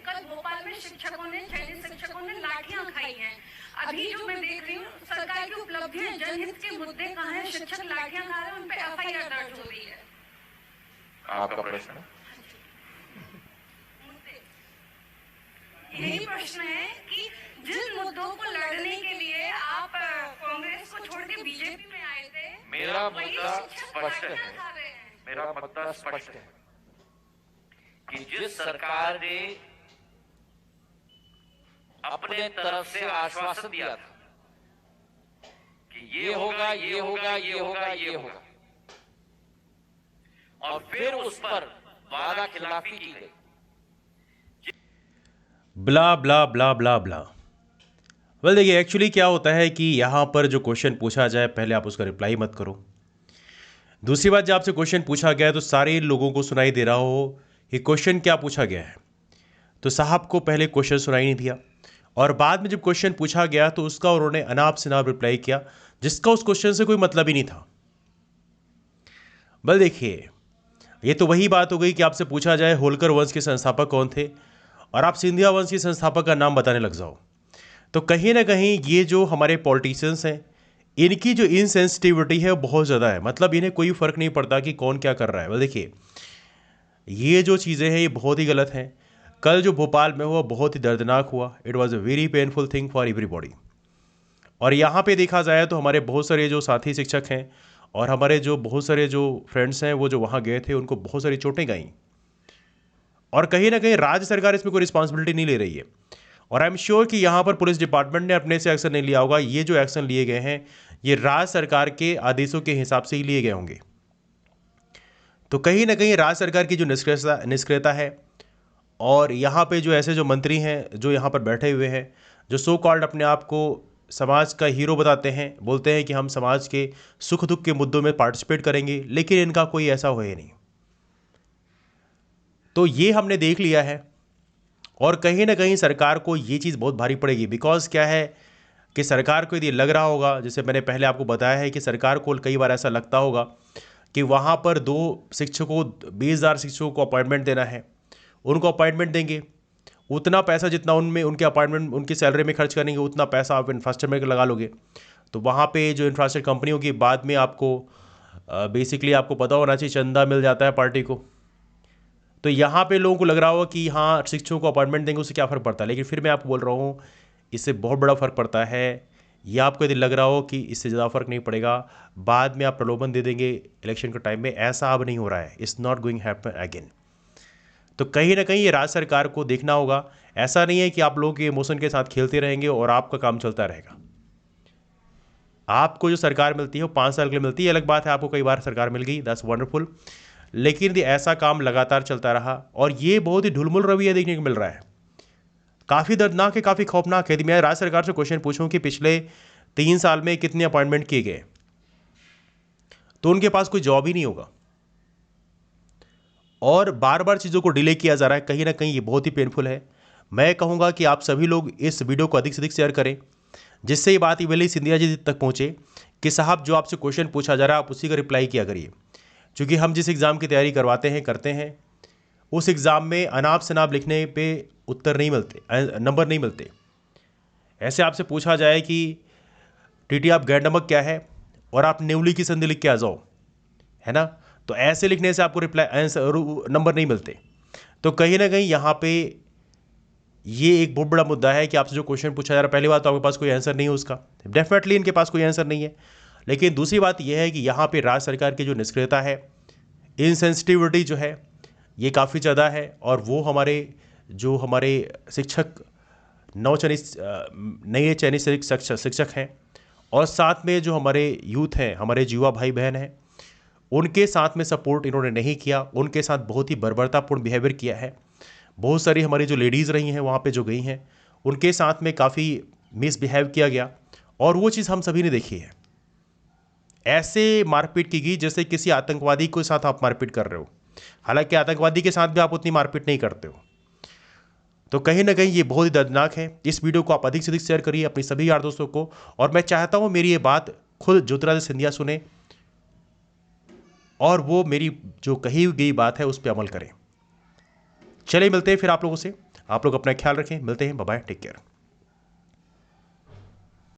कल भोपाल में शिक्षकों ने, चयनित शिक्षकों ने लाठियां खाई हैं। अभी जो मैं देख रही हूँ सरकार की उपलब्धियां, जनहित के मुद्दे कहाँ हैं, शिक्षक लाठियां खा रहे हैं, उन पे एफआईआर दर्ज हो रही है। आपका प्रश्न? यही प्रश्न है कि जिन मुद्दों को लड़ने के लिए आप कांग्रेस को छोड़ के बीजेपी में आए थे, मेरा मुद्दा स्पष्ट है, मेरा मुद्दा स्पष्ट है कि जिस सरकार ने अपने तरफ से आश्वासन दिया था कि ये होगा, ये होगा, ये होगा, ये होगा, और फिर उस पर वादा खिलाफी की गई, ब्ला ब्ला ब्ला ब्ला ब्ला। वेल देखिए, एक्चुअली क्या होता है कि यहाँ पर जो क्वेश्चन पूछा जाए पहले आप उसका रिप्लाई मत करो। दूसरी बात, जब आपसे क्वेश्चन पूछा गया है तो सारे लोगों को सुनाई दे रहा हो कि क्वेश्चन क्या पूछा गया है, तो साहब को पहले क्वेश्चन सुनाई नहीं दिया और बाद में जब क्वेश्चन पूछा गया तो उसका उन्होंने अनाप शनाप रिप्लाई किया, जिसका उस क्वेश्चन से कोई मतलब ही नहीं था। वेल देखिए, ये तो वही बात हो गई कि आपसे पूछा जाए होलकर वंश के संस्थापक कौन थे और आप सिंधिया वंश के संस्थापक का नाम बताने लग जाओ, तो कहीं ना कहीं ये जो हमारे पॉलिटिशियंस हैं इनकी जो इनसेंसिटिविटी है वो बहुत ज़्यादा है। मतलब इन्हें कोई फ़र्क नहीं पड़ता कि कौन क्या कर रहा है। वेल देखिए, ये जो चीज़ें हैं ये बहुत ही गलत हैं। कल जो भोपाल में हुआ बहुत ही दर्दनाक हुआ। It was a very painful thing for everybody. और यहाँ पे देखा जाए तो हमारे बहुत सारे जो साथी शिक्षक हैं और हमारे जो बहुत सारे जो फ्रेंड्स हैं वो जो वहाँ गए थे उनको बहुत सारी चोटें गईं और कहीं ना कहीं राज्य सरकार इसमें कोई रिस्पॉन्सिबिलिटी नहीं ले रही है। और आई एम श्योर कि यहाँ पर पुलिस डिपार्टमेंट ने अपने से एक्शन नहीं लिया होगा। ये जो एक्शन लिए गए हैं ये राज्य सरकार के आदेशों के हिसाब से ही लिए गए होंगे। तो कहीं ना कहीं राज्य सरकार की जो निष्क्रियता है और यहाँ पे जो ऐसे जो मंत्री हैं जो यहाँ पर बैठे हुए हैं, जो सो कॉल्ड अपने आप को समाज का हीरो बताते हैं, बोलते हैं कि हम समाज के सुख दुख के मुद्दों में पार्टिसिपेट करेंगे, लेकिन इनका कोई ऐसा हो ही नहीं। तो ये हमने देख लिया है और कहीं ना कहीं सरकार को ये चीज़ बहुत भारी पड़ेगी। बिकॉज क्या है कि सरकार को यदि लग रहा होगा, जैसे मैंने पहले आपको बताया है कि सरकार को कई बार ऐसा लगता होगा कि वहाँ पर 20,000 शिक्षकों को अपॉइंटमेंट देना है, उनको अपॉइंटमेंट देंगे, उतना पैसा जितना उनमें उनके अपॉइंटमेंट उनकी सैलरी में खर्च करेंगे उतना पैसा आप इंफ्रास्ट्रक्चर में लगा लोगे, तो वहाँ पे जो इंफ्रास्ट्रक्चर कंपनी होगी बाद में आपको बेसिकली आपको पता होना चाहिए चंदा मिल जाता है पार्टी को। तो यहाँ पे लोगों को लग रहा होगा कि हाँ शिक्षकों को अपॉइंटमेंट देंगे उससे क्या फ़र्क पड़ता है, लेकिन फिर मैं आपको बोल रहा हूँ इससे बहुत बड़ा फ़र्क पड़ता है। ये आपको यदि लग रहा हो कि इससे ज़्यादा फ़र्क नहीं पड़ेगा, बाद में आप प्रलोभन दे देंगे इलेक्शन के टाइम में, ऐसा अब नहीं हो रहा है। It's not going happen again. तो कहीं ना कहीं ये राज्य सरकार को देखना होगा। ऐसा नहीं है कि आप लोगों के इमोशन के साथ खेलते रहेंगे और आपका काम चलता रहेगा। आपको जो सरकार मिलती है वो 5 साल के लिए मिलती है, अलग बात है आपको कई बार सरकार मिल गई, दैट्स वंडरफुल, लेकिन यदि ऐसा काम लगातार चलता रहा और ये बहुत ही ढुलमुल रवैया देखने को मिल रहा है, काफ़ी दर्दनाक है, काफ़ी खौफनाक है। यदि मैं राज्य सरकार से क्वेश्चन पूछूं कि पिछले 3 साल में कितने अपॉइंटमेंट किए गए, तो उनके पास कोई जॉब ही नहीं होगा और बार बार चीज़ों को डिले किया जा रहा है। कहीं ना कहीं ये बहुत ही पेनफुल है। मैं कहूँगा कि आप सभी लोग इस वीडियो को अधिक से अधिक शेयर करें, जिससे ये बात इवेली सिंधिया जी तक पहुँचे कि साहब जो आपसे क्वेश्चन पूछा जा रहा है आप उसी का रिप्लाई किया करिए। क्योंकि हम जिस एग्ज़ाम की तैयारी करवाते हैं करते हैं उस एग्ज़ाम में अनाप शनाप लिखने पे उत्तर नहीं मिलते, नंबर नहीं मिलते। ऐसे आपसे पूछा जाए कि टीटी आप गैर नमक क्या है और आप नेवली की संधि लिख के आ जाओ, है ना, तो ऐसे लिखने से आपको रिप्लाई आंसर नंबर नहीं मिलते। तो कहीं ना कहीं यहाँ पे ये एक बहुत बड़ा मुद्दा है कि आपसे जो क्वेश्चन पूछा जा रहा है, पहली बात तो आपके पास कोई आंसर नहीं है उसका, डेफिनेटली इनके पास कोई आंसर नहीं है। लेकिन दूसरी बात यह है कि यहाँ पे राज्य सरकार की जो निष्क्रियता है, इनसेंसिटिविटी जो है ये काफ़ी ज़्यादा है और वो हमारे शिक्षक नए चयनित शिक्षक हैं और साथ में जो हमारे यूथ हैं, हमारे युवा भाई बहन हैं, उनके साथ में सपोर्ट इन्होंने नहीं किया, उनके साथ बहुत ही बर्बरतापूर्ण बिहेवियर किया है। बहुत सारी हमारी जो लेडीज़ रही हैं वहाँ पे जो गई हैं उनके साथ में काफ़ी मिसबिहेव किया गया और वो चीज़ हम सभी ने देखी है। ऐसे मारपीट की गई जैसे किसी आतंकवादी के साथ आप मारपीट कर रहे हो, हालांकि आतंकवादी के साथ भी आप उतनी मारपीट नहीं करते हो। तो कहीं ना कहीं ये बहुत ही दर्दनाक है। इस वीडियो को आप अधिक से अधिक शेयर करिए अपने सभी यार दोस्तों को और मैं चाहता हूँ मेरी ये बात खुद ज्योतिरादित्य सिंधिया सुने और वो मेरी जो कही गई बात है उस पर अमल करें। चलिए मिलते हैं फिर आप लोगों से आप लोग अपना ख्याल रखें, मिलते हैं, बाय बाय, टेक केयर।